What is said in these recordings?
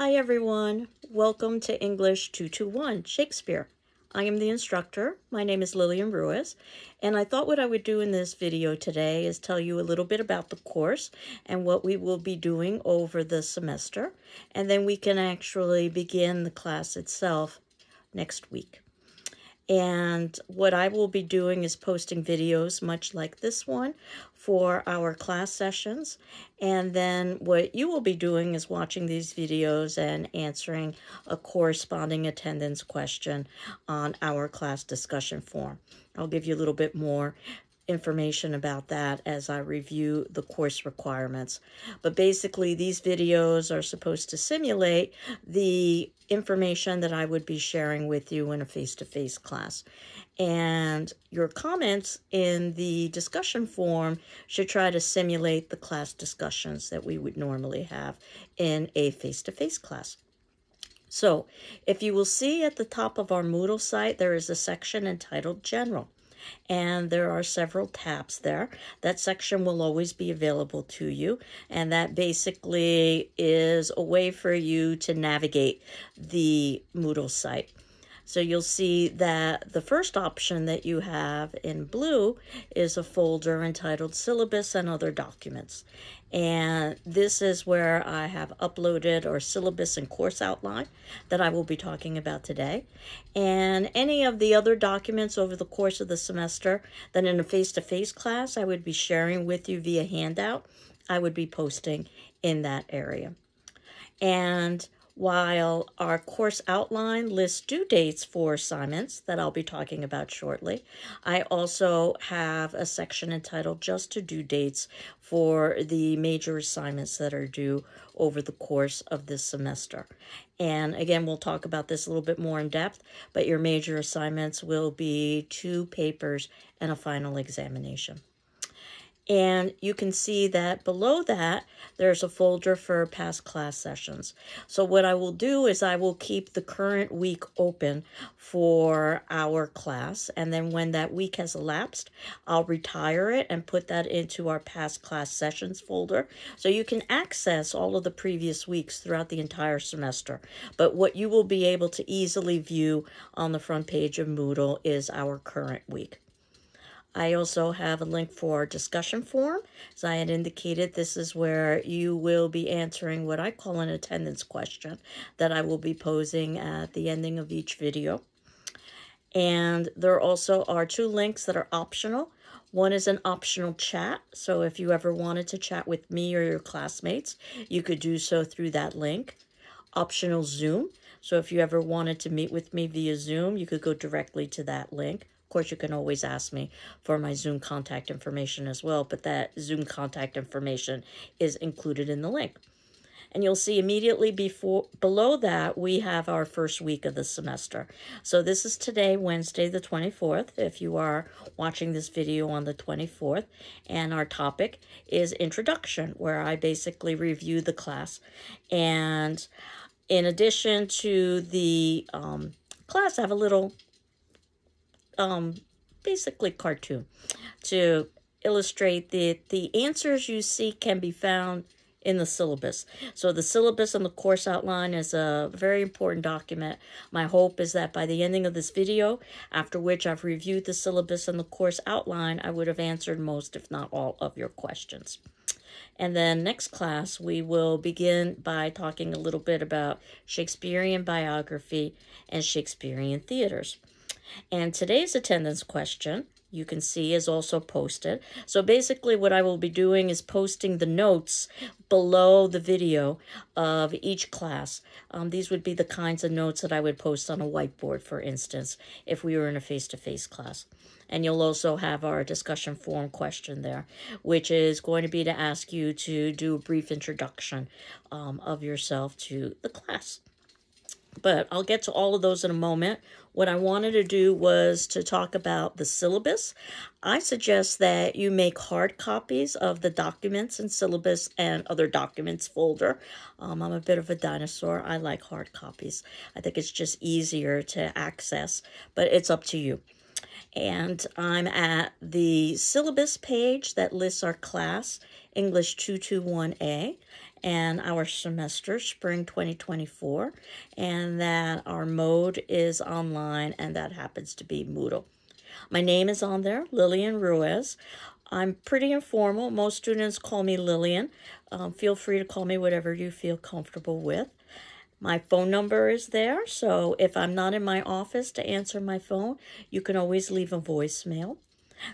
Hi everyone, welcome to English 221 Shakespeare. I am the instructor. My name is Lillian Ruiz, and I thought what I would do in this video today is tell you a little bit about the course and what we will be doing over the semester, and then we can actually begin the class itself next week. And what I will be doing is posting videos much like this one for our class sessions. And then what you will be doing is watching these videos and answering a corresponding attendance question on our class discussion forum. I'll give you a little bit more information about that as I review the course requirements. But basically, these videos are supposed to simulate the information that I would be sharing with you in a face-to-face class. And your comments in the discussion forum should try to simulate the class discussions that we would normally have in a face-to-face class. So, if you will see at the top of our Moodle site, there is a section entitled General. And there are several tabs there. That section will always be available to you, and that basically is a way for you to navigate the Moodle site. So you'll see that the first option that you have in blue is a folder entitled Syllabus and Other Documents. And this is where I have uploaded our syllabus and course outline that I will be talking about today. And any of the other documents over the course of the semester that in a face-to-face class I would be sharing with you via handout, I would be posting in that area. And while our course outline lists due dates for assignments that I'll be talking about shortly, I also have a section entitled Just to Due Dates for the major assignments that are due over the course of this semester. And again, we'll talk about this a little bit more in depth, but your major assignments will be 2 papers and a final examination. And you can see that below that, there's a folder for past class sessions. So what I will do is I will keep the current week open for our class. And then when that week has elapsed, I'll retire it and put that into our past class sessions folder. So you can access all of the previous weeks throughout the entire semester. But what you will be able to easily view on the front page of Moodle is our current week. I also have a link for our discussion forum. As I had indicated, this is where you will be answering what I call an attendance question that I will be posing at the ending of each video. And there also are 2 links that are optional. One is an optional chat. So if you ever wanted to chat with me or your classmates, you could do so through that link. Optional Zoom. So if you ever wanted to meet with me via Zoom, you could go directly to that link. Of course, you can always ask me for my Zoom contact information as well, but that Zoom contact information is included in the link. And you'll see immediately below that, we have our first week of the semester. So this is today, Wednesday, the 24th, if you are watching this video on the 24th. And our topic is Introduction, where I basically review the class. And in addition to the class, I have a little basically cartoon to illustrate that the answers you seek can be found in the syllabus. So the syllabus and the course outline is a very important document. My hope is that by the ending of this video, after which I've reviewed the syllabus and the course outline, I would have answered most, if not all, of your questions. And then next class, we will begin by talking a little bit about Shakespearean biography and Shakespearean theaters. And today's attendance question, you can see, is also posted. So basically what I will be doing is posting the notes below the video of each class. These would be the kinds of notes that I would post on a whiteboard, for instance, if we were in a face-to-face class. And you'll also have our discussion forum question there, which is going to be to ask you to do a brief introduction of yourself to the class. But I'll get to all of those in a moment. What I wanted to do was to talk about the syllabus. I suggest that you make hard copies of the documents and syllabus and other documents folder. I'm a bit of a dinosaur. I like hard copies. I think it's just easier to access, but it's up to you. And I'm at the syllabus page that lists our class, English 221A. and our semester, spring 2024, and that our mode is online, and that happens to be Moodle. My name is on there, Lillian Ruiz. I'm pretty informal. Most students call me Lillian. Feel free to call me whatever you feel comfortable with. My phone number is there, so if I'm not in my office to answer my phone, you can always leave a voicemail.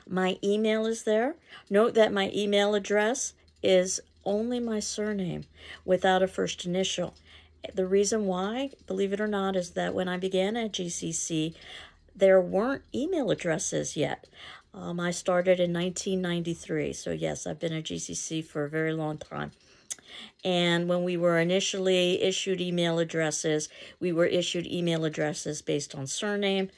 My email is there. Note that my email address is only my surname without a first initial. The reason why, believe it or not, is that when I began at GCC, there weren't email addresses yet. I started in 1993, so yes, I've been at GCC for a very long time. And when we were initially issued email addresses, we were issued email addresses based on surname.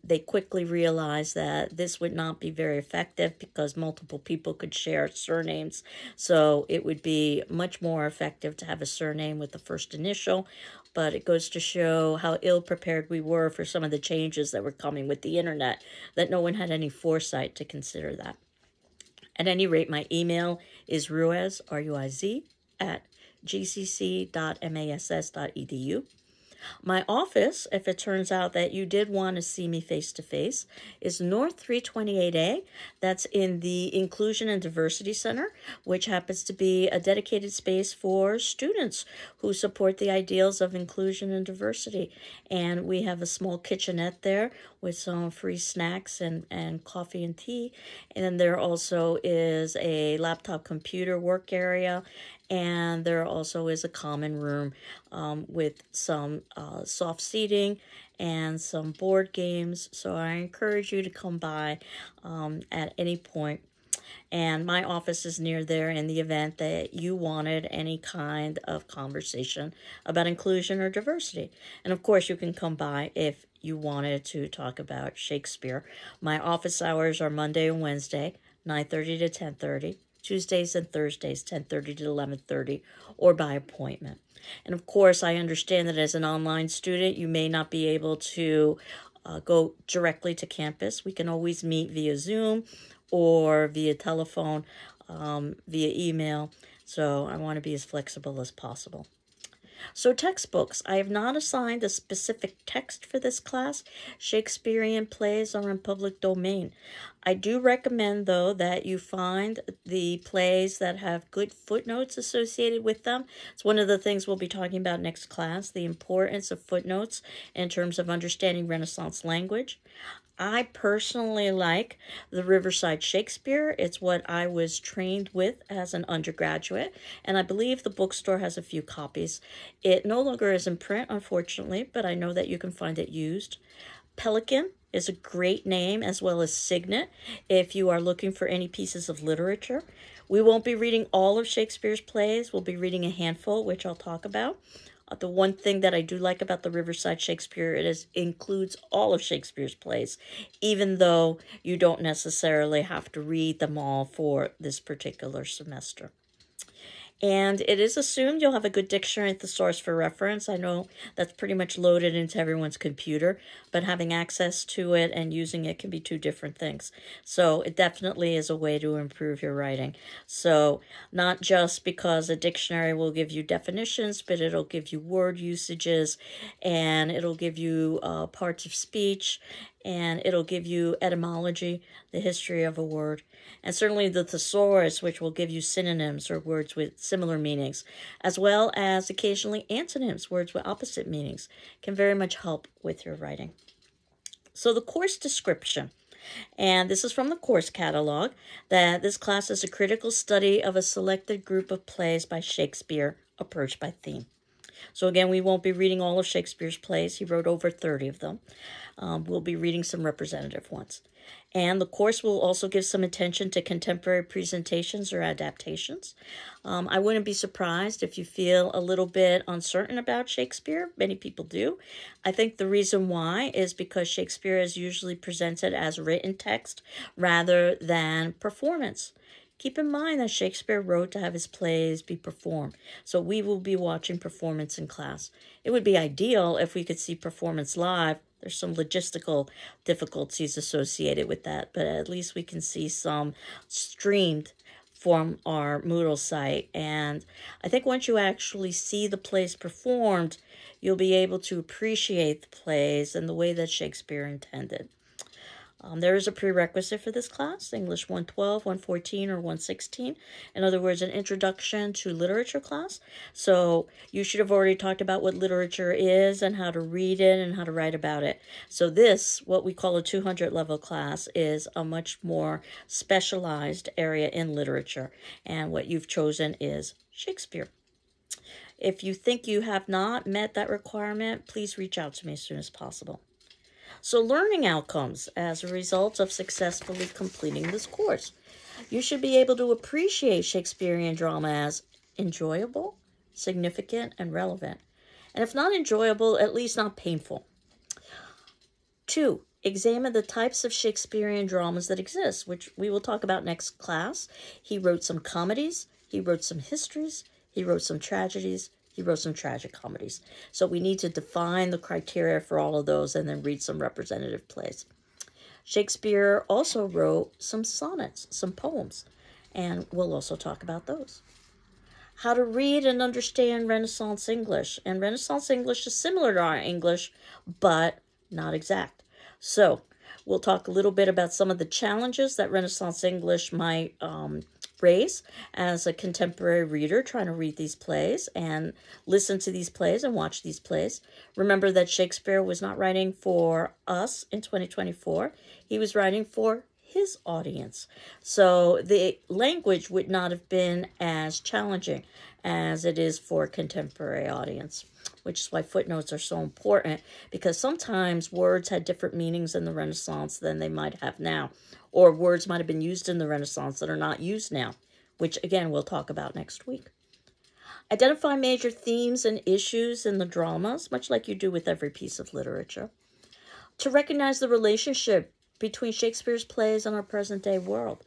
They quickly realized that this would not be very effective because multiple people could share surnames. So it would be much more effective to have a surname with the first initial. But it goes to show how ill-prepared we were for some of the changes that were coming with the internet, that no one had any foresight to consider that. At any rate, my email is ruiz, R-U-I-Z, at gcc.mass.edu. My office, if it turns out that you did want to see me face-to-face, is North 328A. That's in the Inclusion and Diversity Center, which happens to be a dedicated space for students who support the ideals of inclusion and diversity. And we have a small kitchenette there with some free snacks and coffee and tea. And then there also is a laptop computer work area, and there also is a common room with some soft seating and some board games. So I encourage you to come by at any point. And my office is near there in the event that you wanted any kind of conversation about inclusion or diversity. And of course, you can come by if you wanted to talk about Shakespeare. My office hours are Monday and Wednesday, 9:30 to 10:30. Tuesdays and Thursdays, 10:30 to 11:30, or by appointment. And of course, I understand that as an online student, you may not be able to go directly to campus. We can always meet via Zoom or via telephone, via email. So I want to be as flexible as possible. So textbooks. I have not assigned a specific text for this class. Shakespearean plays are in public domain. I do recommend, though, that you find the plays that have good footnotes associated with them. It's one of the things we'll be talking about next class, the importance of footnotes in terms of understanding Renaissance language. I personally like the Riverside Shakespeare. It's what I was trained with as an undergraduate, and I believe the bookstore has a few copies. It no longer is in print, unfortunately, but I know that you can find it used. Pelican is a great name, as well as Signet, if you are looking for any pieces of literature. We won't be reading all of Shakespeare's plays. We'll be reading a handful, which I'll talk about. The one thing that I do like about the Riverside Shakespeare, it includes all of Shakespeare's plays, even though you don't necessarily have to read them all for this particular semester. And it is assumed you'll have a good dictionary at the source for reference. I know that's pretty much loaded into everyone's computer, but having access to it and using it can be two different things. So it definitely is a way to improve your writing. So not just because a dictionary will give you definitions, but it'll give you word usages, and it'll give you parts of speech, and it'll give you etymology, the history of a word, and certainly the thesaurus, which will give you synonyms or words with similar meanings, as well as occasionally antonyms, words with opposite meanings, can very much help with your writing. So the course description, and this is from the course catalog, that this class is a critical study of a selected group of plays by Shakespeare approached by theme. So again, we won't be reading all of Shakespeare's plays. He wrote over 30 of them. We'll be reading some representative ones. And the course will also give some attention to contemporary presentations or adaptations. I wouldn't be surprised if you feel a little bit uncertain about Shakespeare. Many people do. I think the reason why is because Shakespeare is usually presented as written text rather than performance. Keep in mind that Shakespeare wrote to have his plays be performed, so we will be watching performance in class. It would be ideal if we could see performance live. There's some logistical difficulties associated with that, but at least we can see some streamed from our Moodle site. And I think once you actually see the plays performed, you'll be able to appreciate the plays and the way that Shakespeare intended. There is a prerequisite for this class, English 112, 114, or 116. In other words, an introduction to literature class. So you should have already talked about what literature is and how to read it and how to write about it. So this, what we call a 200 level class, is a much more specialized area in literature. And what you've chosen is Shakespeare. If you think you have not met that requirement, please reach out to me as soon as possible. So learning outcomes as a result of successfully completing this course. You should be able to appreciate Shakespearean drama as enjoyable, significant, and relevant. And if not enjoyable, at least not painful. 2, examine the types of Shakespearean dramas that exist, which we will talk about next class. He wrote some comedies, he wrote some histories, he wrote some tragedies, he wrote some tragic comedies. So we need to define the criteria for all of those and then read some representative plays. Shakespeare also wrote some sonnets, some poems, and we'll also talk about those. How to read and understand Renaissance English. And Renaissance English is similar to our English, but not exact. So we'll talk a little bit about some of the challenges that Renaissance English might raise as a contemporary reader trying to read these plays and listen to these plays and watch these plays. Remember that Shakespeare was not writing for us in 2024. He was writing for his audience. So the language would not have been as challenging as it is for a contemporary audience, which is why footnotes are so important, because sometimes words had different meanings in the Renaissance than they might have now, or words might have been used in the Renaissance that are not used now, which again we'll talk about next week. Identify major themes and issues in the dramas, much like you do with every piece of literature. To recognize the relationship between Shakespeare's plays and our present-day world.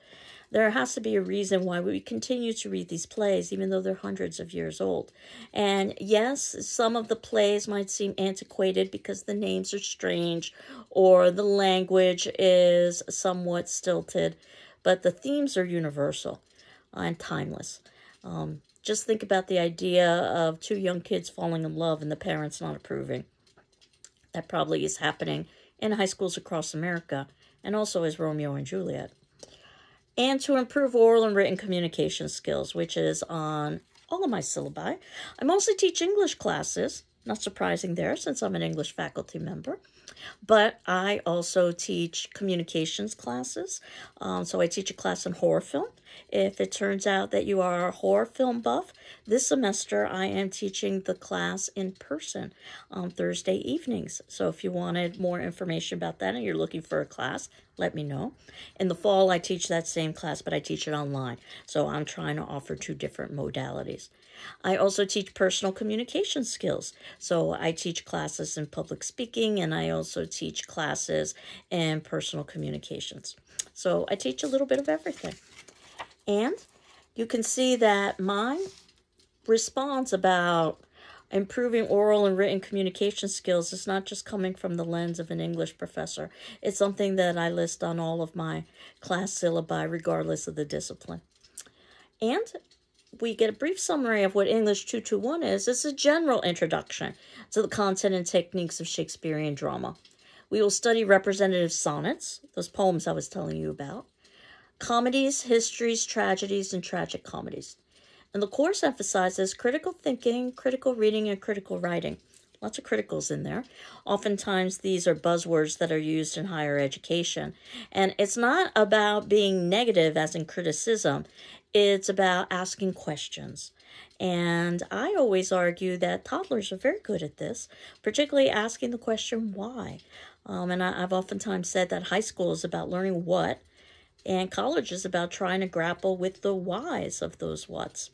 There has to be a reason why we continue to read these plays, even though they're hundreds of years old. And yes, some of the plays might seem antiquated because the names are strange or the language is somewhat stilted, but the themes are universal and timeless. Just think about the idea of 2 young kids falling in love and the parents not approving. That probably is happening in high schools across America, and also as Romeo and Juliet. And to improve oral and written communication skills, which is on all of my syllabi. I mostly teach English classes, not surprising there since I'm an English faculty member, but I also teach communications classes. So I teach a class in horror film. If it turns out that you are a horror film buff, this semester I am teaching the class in person on Thursday evenings. So if you wanted more information about that and you're looking for a class, let me know. In the fall, I teach that same class, but I teach it online. So I'm trying to offer 2 different modalities. I also teach personal communication skills. So I teach classes in public speaking, and I also teach classes in personal communications. So I teach a little bit of everything. And you can see that my response about improving oral and written communication skills is not just coming from the lens of an English professor. It's something that I list on all of my class syllabi, regardless of the discipline. And we get a brief summary of what English 221 is. It's a general introduction to the content and techniques of Shakespearean drama. We will study representative sonnets, those poems I was telling you about, comedies, histories, tragedies, and tragic comedies. And the course emphasizes critical thinking, critical reading, and critical writing. Lots of criticals in there. Oftentimes, these are buzzwords that are used in higher education. And it's not about being negative as in criticism. It's about asking questions. And I always argue that toddlers are very good at this, particularly asking the question, why? And I've oftentimes said that high school is about learning what, and college is about trying to grapple with the whys of those whats.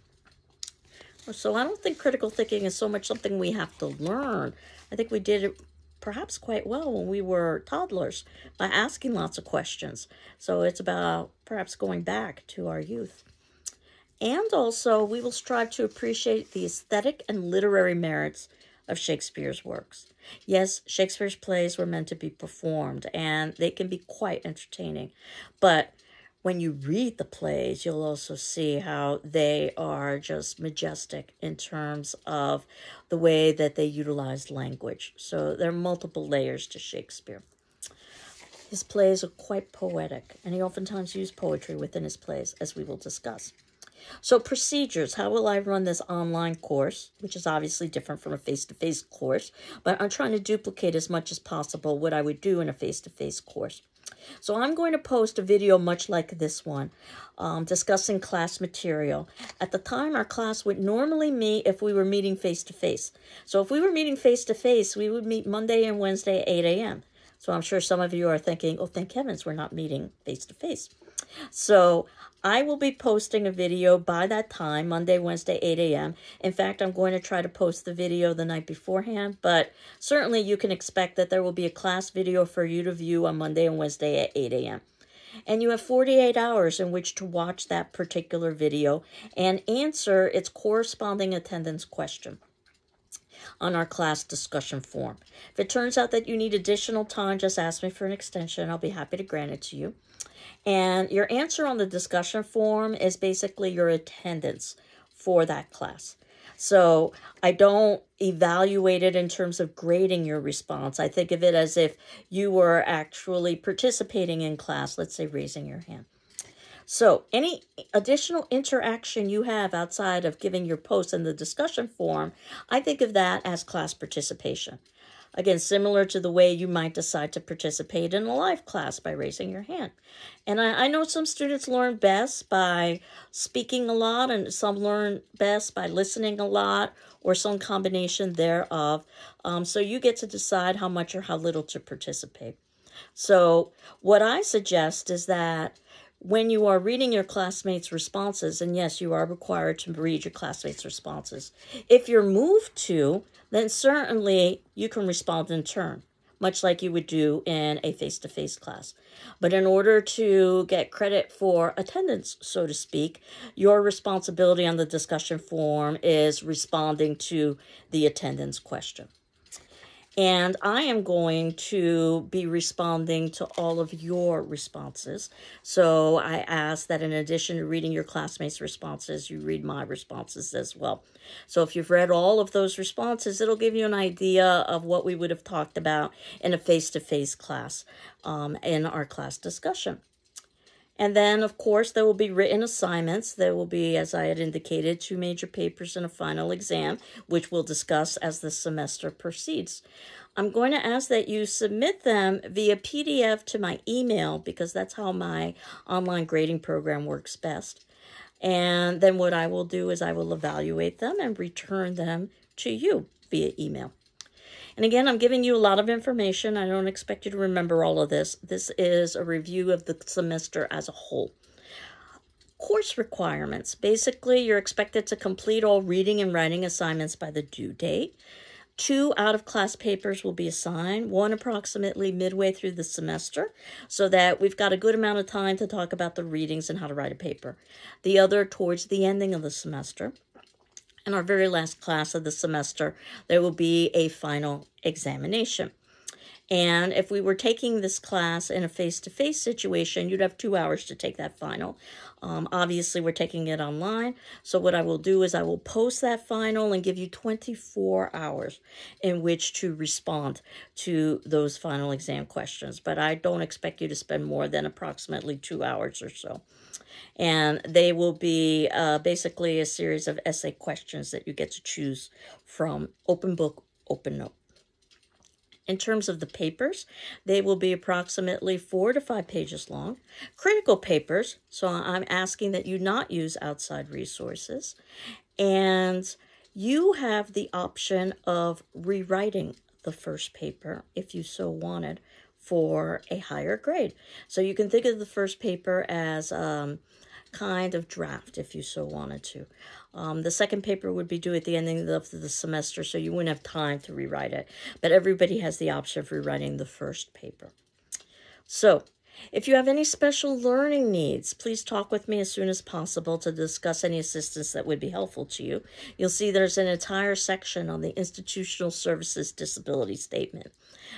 So I don't think critical thinking is so much something we have to learn. I think we did it perhaps quite well when we were toddlers by asking lots of questions. So it's about perhaps going back to our youth. And also, we will strive to appreciate the aesthetic and literary merits of Shakespeare's works. Yes, Shakespeare's plays were meant to be performed, and they can be quite entertaining. But when you read the plays, you'll also see how they are just majestic in terms of the way that they utilize language. So there are multiple layers to Shakespeare. His plays are quite poetic, and he oftentimes used poetry within his plays, as we will discuss. So procedures, how will I run this online course, which is obviously different from a face-to-face course, but I'm trying to duplicate as much as possible what I would do in a face-to-face course. So I'm going to post a video much like this one, discussing class material. At the time, our class would normally meet if we were meeting face-to-face. So if we were meeting face-to-face, we would meet Monday and Wednesday at 8 a.m. So I'm sure some of you are thinking, oh, thank heavens we're not meeting face-to-face. So I will be posting a video by that time, Monday, Wednesday, 8 a.m. In fact, I'm going to try to post the video the night beforehand, but certainly you can expect that there will be a class video for you to view on Monday and Wednesday at 8 a.m. And you have 48 hours in which to watch that particular video and answer its corresponding attendance question on our class discussion form. If it turns out that you need additional time, just ask me for an extension. I'll be happy to grant it to you. And your answer on the discussion form is basically your attendance for that class. So I don't evaluate it in terms of grading your response. I think of it as if you were actually participating in class, let's say raising your hand. So any additional interaction you have outside of giving your post in the discussion forum, I think of that as class participation. Again, similar to the way you might decide to participate in a live class by raising your hand. And I know some students learn best by speaking a lot, and some learn best by listening a lot, or some combination thereof. So you get to decide how much or how little to participate. So what I suggest is that when you are reading your classmates' responses, and yes, you are required to read your classmates' responses, if you're moved to, then certainly you can respond in turn, much like you would do in a face-to-face class. But in order to get credit for attendance, so to speak, your responsibility on the discussion form is responding to the attendance question. And I am going to be responding to all of your responses. So I ask that in addition to reading your classmates' responses, you read my responses as well. So if you've read all of those responses, it'll give you an idea of what we would have talked about in a face-to-face class in our class discussion. And then, of course, there will be written assignments. There will be, as I had indicated, 2 major papers and a final exam, which we'll discuss as the semester proceeds. I'm going to ask that you submit them via PDF to my email, because that's how my online grading program works best. And then what I will do is I will evaluate them and return them to you via email. And again, I'm giving you a lot of information. I don't expect you to remember all of this. This is a review of the semester as a whole. Course requirements. Basically, you're expected to complete all reading and writing assignments by the due date. 2 out-of-class papers will be assigned, 1 approximately midway through the semester, so that we've got a good amount of time to talk about the readings and how to write a paper. The other towards the ending of the semester. In our very last class of the semester, there will be a final examination. And if we were taking this class in a face-to-face situation, you'd have 2 hours to take that final. Obviously, we're taking it online. So what I will do is I will post that final and give you 24 hours in which to respond to those final exam questions. But I don't expect you to spend more than approximately 2 hours or so. And they will be basically a series of essay questions that you get to choose from open book, open note. In terms of the papers, they will be approximately 4 to 5 pages long. Critical papers, so I'm asking that you not use outside resources. And you have the option of rewriting the first paper if you so wanted for a higher grade. So you can think of the first paper as kind of draft if you so wanted to. The second paper would be due at the ending of the semester, so you wouldn't have time to rewrite it. But everybody has the option of rewriting the first paper. So, if you have any special learning needs, please talk with me as soon as possible to discuss any assistance that would be helpful to you. You'll see there's an entire section on the Institutional Services Disability Statement.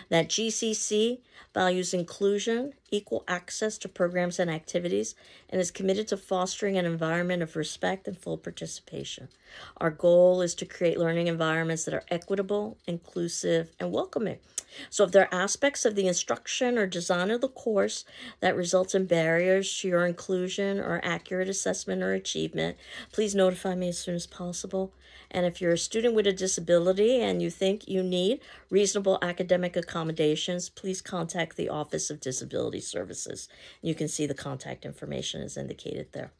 That GCC values inclusion, equal access to programs and activities and is committed to fostering an environment of respect and full participation. Our goal is to create learning environments that are equitable, inclusive, and welcoming. So if there are aspects of the instruction or design of the course that results in barriers to your inclusion or accurate assessment or achievement, please notify me as soon as possible. And if you're a student with a disability and you think you need reasonable academic accommodations, please contact the Office of Disability Services. You can see the contact information is indicated there.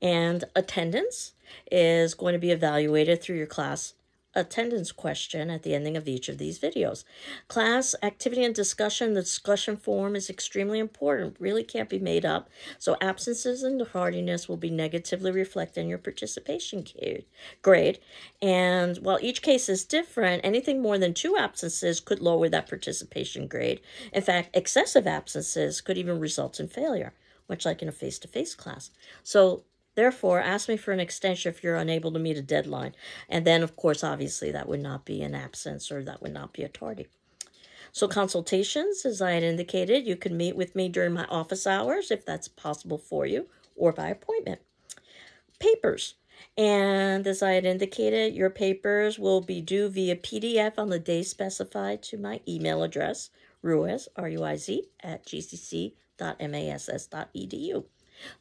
And attendance is going to be evaluated through your class attendance question at the ending of each of these videos. Class activity and discussion, the discussion form is extremely important, really can't be made up. So absences and tardiness will be negatively reflected in your participation grade. And while each case is different, anything more than 2 absences could lower that participation grade. In fact, excessive absences could even result in failure, much like in a face-to-face class. So therefore, ask me for an extension if you're unable to meet a deadline. And then, of course, obviously, that would not be an absence or that would not be a tardy. So consultations, as I had indicated, you can meet with me during my office hours if that's possible for you, or by appointment. Papers. And as I had indicated, your papers will be due via PDF on the day specified to my email address, Ruiz, R-U-I-Z, @gcc.mass.edu.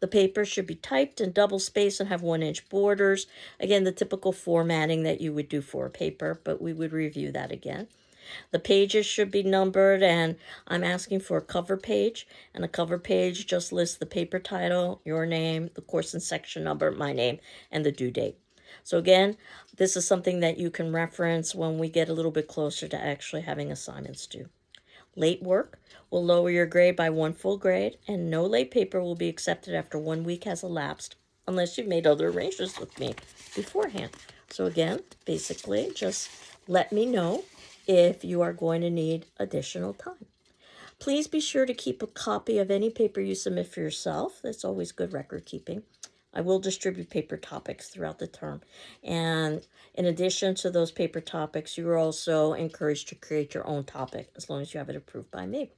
The paper should be typed and double-spaced and have 1-inch borders. Again, the typical formatting that you would do for a paper, but we would review that again. The pages should be numbered, and I'm asking for a cover page. And the cover page just lists the paper title, your name, the course and section number, my name, and the due date. So again, this is something that you can reference when we get a little bit closer to actually having assignments due. Late work will lower your grade by 1 full grade, and no late paper will be accepted after 1 week has elapsed unless you've made other arrangements with me beforehand. So again, basically, just let me know if you are going to need additional time. Please be sure to keep a copy of any paper you submit for yourself. That's always good record keeping. I will distribute paper topics throughout the term. And in addition to those paper topics, you are also encouraged to create your own topic as long as you have it approved by me.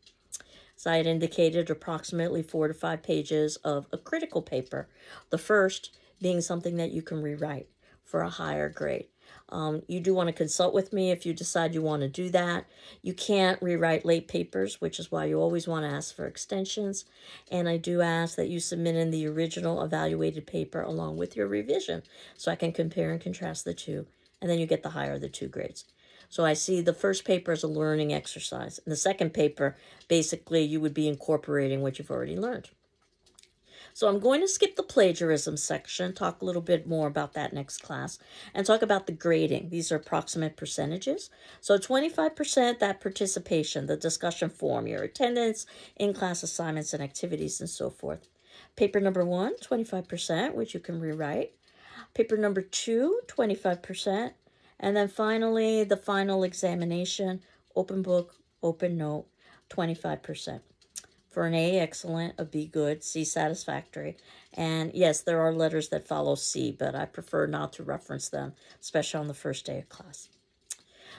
As I had indicated, approximately 4 to 5 pages of a critical paper. The first being something that you can rewrite for a higher grade. You do want to consult with me if you decide you want to do that. You can't rewrite late papers, which is why you always want to ask for extensions. And I do ask that you submit in the original evaluated paper along with your revision so I can compare and contrast the two. And then you get the higher of the 2 grades. So I see the first paper as a learning exercise. And the second paper, basically, you would be incorporating what you've already learned. So I'm going to skip the plagiarism section, talk a little bit more about that next class, and talk about the grading. These are approximate percentages. So 25%, that participation, the discussion form, your attendance, in-class assignments and activities, and so forth. Paper number 1, 25%, which you can rewrite. Paper number 2, 25%. And then finally, the final examination, open book, open note, 25%. For an A, excellent, a B, good, C, satisfactory. And yes, there are letters that follow C, but I prefer not to reference them, especially on the first day of class.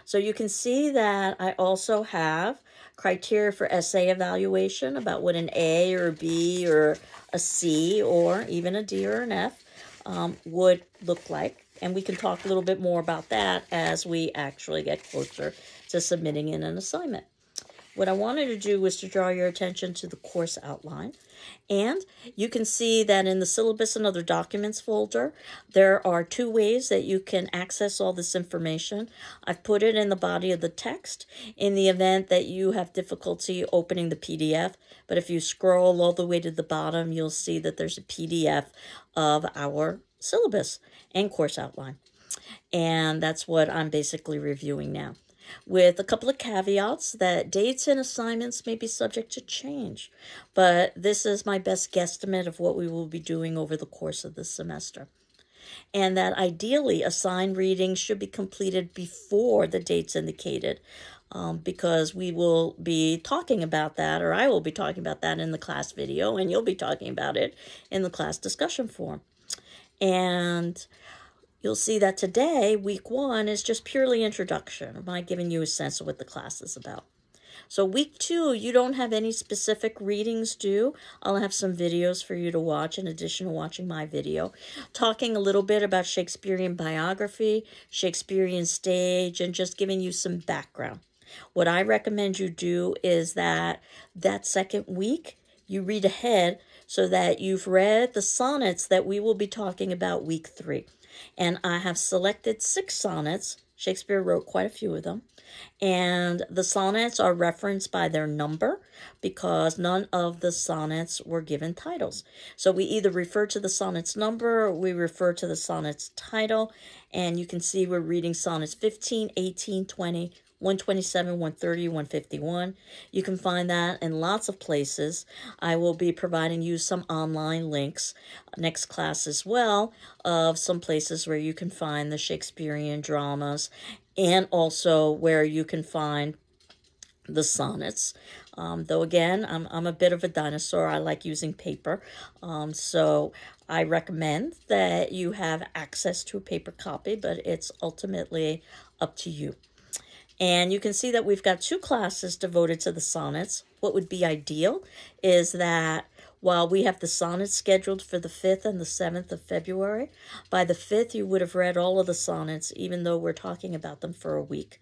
So you can see that I also have criteria for essay evaluation about what an A or a B or a C or even a D or an F would look like. And we can talk a little bit more about that as we actually get closer to submitting in an assignment. What I wanted to do was to draw your attention to the course outline. And you can see that in the syllabus and other documents folder, there are 2 ways that you can access all this information. I've put it in the body of the text in the event that you have difficulty opening the PDF. But if you scroll all the way to the bottom, you'll see that there's a PDF of our syllabus and course outline. And that's what I'm basically reviewing now, with a couple of caveats that dates and assignments may be subject to change. But this is my best guesstimate of what we will be doing over the course of the semester. And that ideally assigned readings should be completed before the dates indicated, because we will be talking about that, or I will be talking about that in the class video, and you'll be talking about it in the class discussion forum. And you'll see that today, week 1, is just purely introduction. Am I giving you a sense of what the class is about? So week 2, you don't have any specific readings due. I'll have some videos for you to watch in addition to watching my video, talking a little bit about Shakespearean biography, Shakespearean stage, and just giving you some background. What I recommend you do is that second week, you read ahead so that you've read the sonnets that we will be talking about week 3. And I have selected 6 sonnets. Shakespeare wrote quite a few of them. And the sonnets are referenced by their number because none of the sonnets were given titles. So we either refer to the sonnet's number or we refer to the sonnet's title. And you can see we're reading sonnets 15, 18, 20, 127, 130, 151. You can find that in lots of places. I will be providing you some online links next class as well of some places where you can find the Shakespearean dramas and also where you can find the sonnets. Though again, I'm a bit of a dinosaur. I like using paper. So I recommend that you have access to a paper copy, but it's ultimately up to you. And you can see that we've got 2 classes devoted to the sonnets. What would be ideal is that while we have the sonnets scheduled for the 5th and the 7th of February, by the 5th you would have read all of the sonnets, even though we're talking about them for a week.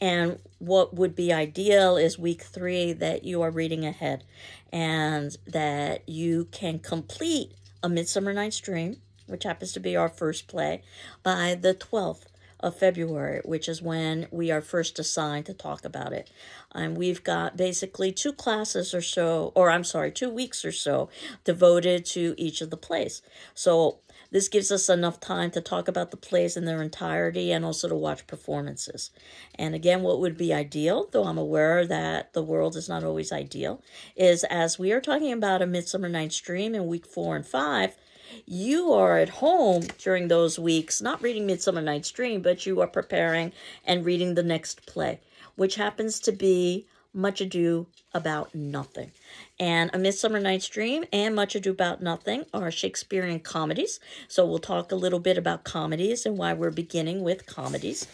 And what would be ideal is week 3 that you are reading ahead and that you can complete A Midsummer Night's Dream, which happens to be our first play, by the 12th of February, which is when we are first assigned to talk about it. And we've got basically 2 classes or so, or I'm sorry, 2 weeks or so devoted to each of the plays. So this gives us enough time to talk about the plays in their entirety and also to watch performances. And again, what would be ideal, though I'm aware that the world is not always ideal, is as we are talking about A Midsummer Night's Dream in week 4 and 5, you are at home during those weeks, not reading Midsummer Night's Dream, but you are preparing and reading the next play, which happens to be Much Ado About Nothing. And A Midsummer Night's Dream and Much Ado About Nothing are Shakespearean comedies. So we'll talk a little bit about comedies and why we're beginning with comedies.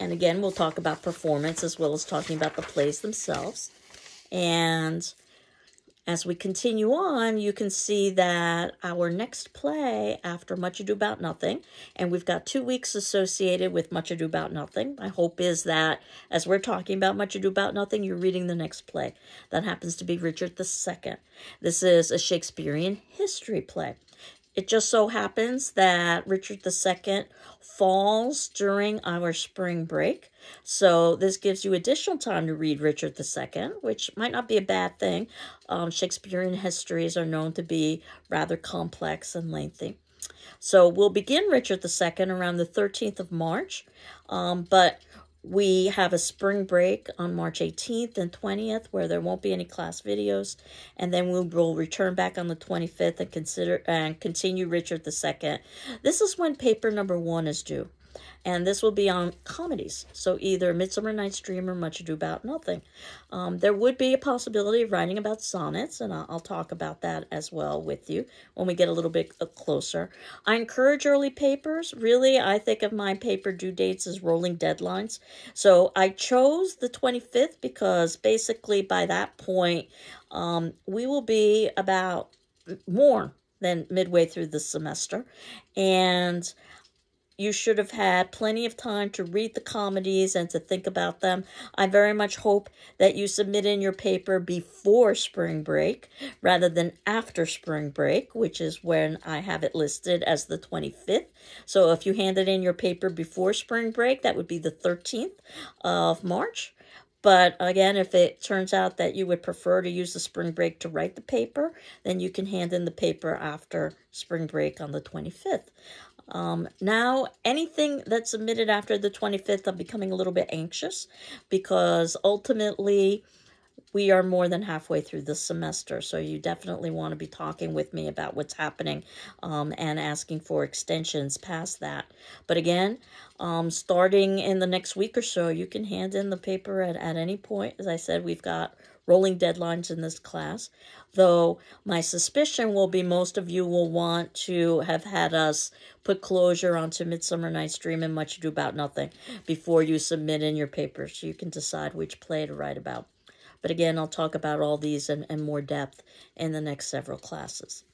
And again, we'll talk about performance as well as talking about the plays themselves. And as we continue on, you can see that our next play after Much Ado About Nothing, and we've got 2 weeks associated with Much Ado About Nothing. My hope is that as we're talking about Much Ado About Nothing, you're reading the next play. That happens to be Richard II. This is a Shakespearean history play. It just so happens that Richard II falls during our spring break. So this gives you additional time to read Richard II, which might not be a bad thing. Shakespearean histories are known to be rather complex and lengthy. So we'll begin Richard II around the 13th of March, but we have a spring break on March 18th and 20th where there won't be any class videos, and then we will return back on the 25th and continue Richard II. This is when paper number 1 is due, and this will be on comedies, so either Midsummer Night's Dream or Much Ado About Nothing. There would be a possibility of writing about sonnets, and I'll talk about that as well with you when we get a little bit closer. I encourage early papers. Really, I think of my paper due dates as rolling deadlines. So I chose the 25th because basically by that point, we will be about more than midway through the semester, and you should have had plenty of time to read the comedies and to think about them. I very much hope that you submit in your paper before spring break rather than after spring break, which is when I have it listed as the 25th. So if you handed in your paper before spring break, that would be the 13th of March. But again, if it turns out that you would prefer to use the spring break to write the paper, then you can hand in the paper after spring break on the 25th. Now, anything that's submitted after the 25th, I'm becoming a little bit anxious because ultimately we are more than halfway through the semester. So you definitely want to be talking with me about what's happening and asking for extensions past that. But again, starting in the next week or so, you can hand in the paper at any point. As I said, we've got rolling deadlines in this class, though my suspicion will be most of you will want to have had us put closure onto Midsummer Night's Dream and Much Ado About Nothing before you submit in your paper, so you can decide which play to write about. But again, I'll talk about all these in more depth in the next several classes.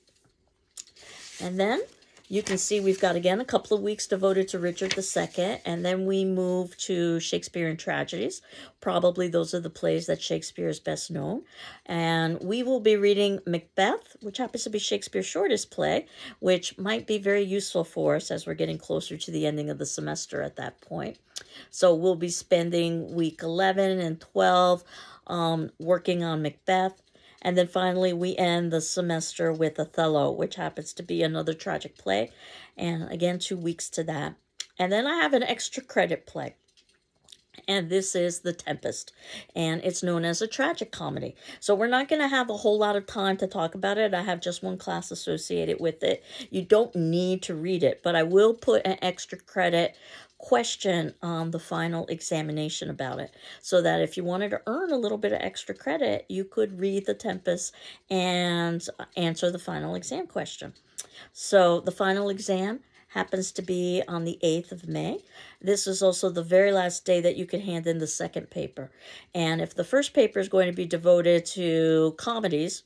And then you can see we've got, again, a couple of weeks devoted to Richard II, and then we move to Shakespearean tragedies. Probably those are the plays that Shakespeare is best known. And we will be reading Macbeth, which happens to be Shakespeare's shortest play, which might be very useful for us as we're getting closer to the ending of the semester at that point. So we'll be spending week 11 and 12 working on Macbeth. And then finally, we end the semester with Othello, which happens to be another tragic play. And again, 2 weeks to that. And then I have an extra credit play. And this is The Tempest. And it's known as a tragic comedy. So we're not going to have a whole lot of time to talk about it. I have just one class associated with it. You don't need to read it, but I will put an extra credit question on the final examination about it, so that if you wanted to earn a little bit of extra credit, you could read The Tempest and answer the final exam question. So the final exam happens to be on the 8th of May. This is also the very last day that you can hand in the second paper. And if the first paper is going to be devoted to comedies,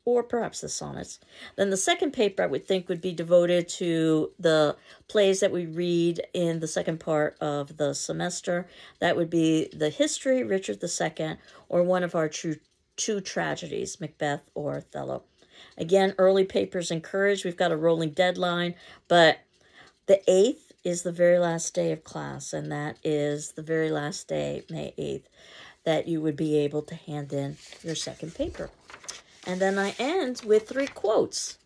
or perhaps the sonnets, then the second paper I would think would be devoted to the plays that we read in the second part of the semester. That would be the history, Richard II, or one of our two tragedies, Macbeth or Othello. Again, early papers encouraged. We've got a rolling deadline, but the 8th is the very last day of class, and that is the very last day, May 8th, that you would be able to hand in your second paper. And then I end with 3 quotes.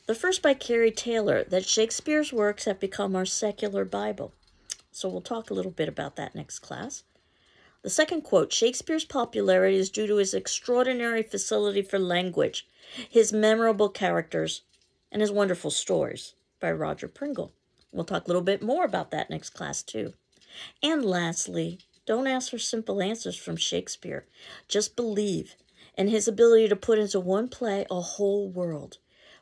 The first by Carrie Taylor, that Shakespeare's works have become our secular Bible. So we'll talk a little bit about that next class. The second quote, Shakespeare's popularity is due to his extraordinary facility for language, his memorable characters, and his wonderful stories, by Roger Pringle. We'll talk a little bit more about that next class too. And lastly, don't ask for simple answers from Shakespeare. Just believe in his ability to put into one play a whole world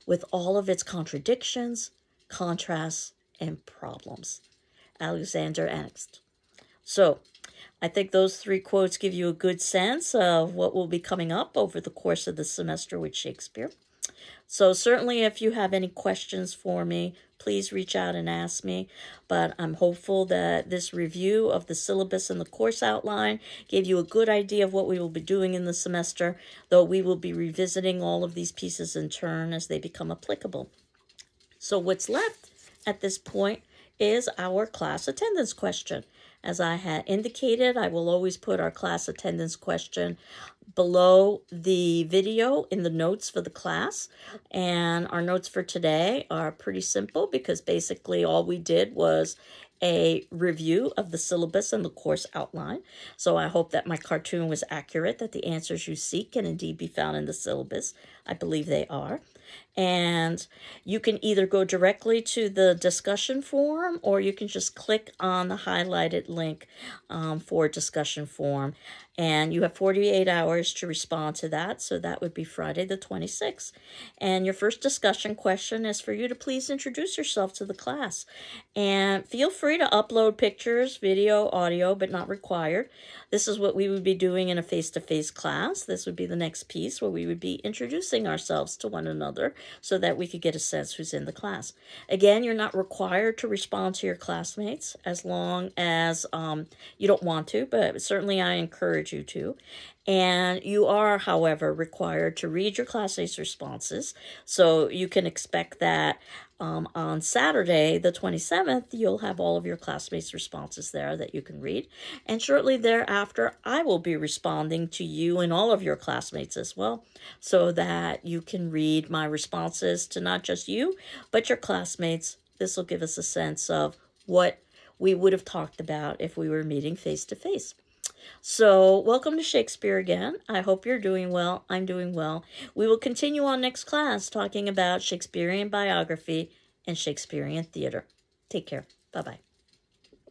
with all of its contradictions, contrasts, and problems. Alexander Ernst. So, I think those 3 quotes give you a good sense of what will be coming up over the course of the semester with Shakespeare. So certainly if you have any questions for me, please reach out and ask me. But I'm hopeful that this review of the syllabus and the course outline gave you a good idea of what we will be doing in the semester, though we will be revisiting all of these pieces in turn as they become applicable. So what's left at this point is our class attendance question. As I had indicated, I will always put our class attendance question below the video in the notes for the class. And our notes for today are pretty simple because basically all we did was a review of the syllabus and the course outline. So I hope that my cartoon was accurate, that the answers you seek can indeed be found in the syllabus. I believe they are. And you can either go directly to the discussion forum, or you can just click on the highlighted link for discussion forum. And you have 48 hours to respond to that. So that would be Friday the 26th. And your first discussion question is for you to please introduce yourself to the class. And feel free to upload pictures, video, audio, but not required. This is what we would be doing in a face-to-face class. This would be the next piece where we would be introducing ourselves to one another so that we could get a sense who's in the class. Again, you're not required to respond to your classmates as long as you don't want to, but certainly I encourage you to. And you are, however, required to read your classmates' responses. So you can expect that on Saturday, the 27th, you'll have all of your classmates' responses there that you can read. And shortly thereafter, I will be responding to you and all of your classmates as well, so that you can read my responses to not just you, but your classmates. This will give us a sense of what we would have talked about if we were meeting face-to-face. So, welcome to Shakespeare again. I hope you're doing well. I'm doing well. We will continue on next class talking about Shakespearean biography and Shakespearean theater. Take care. Bye-bye.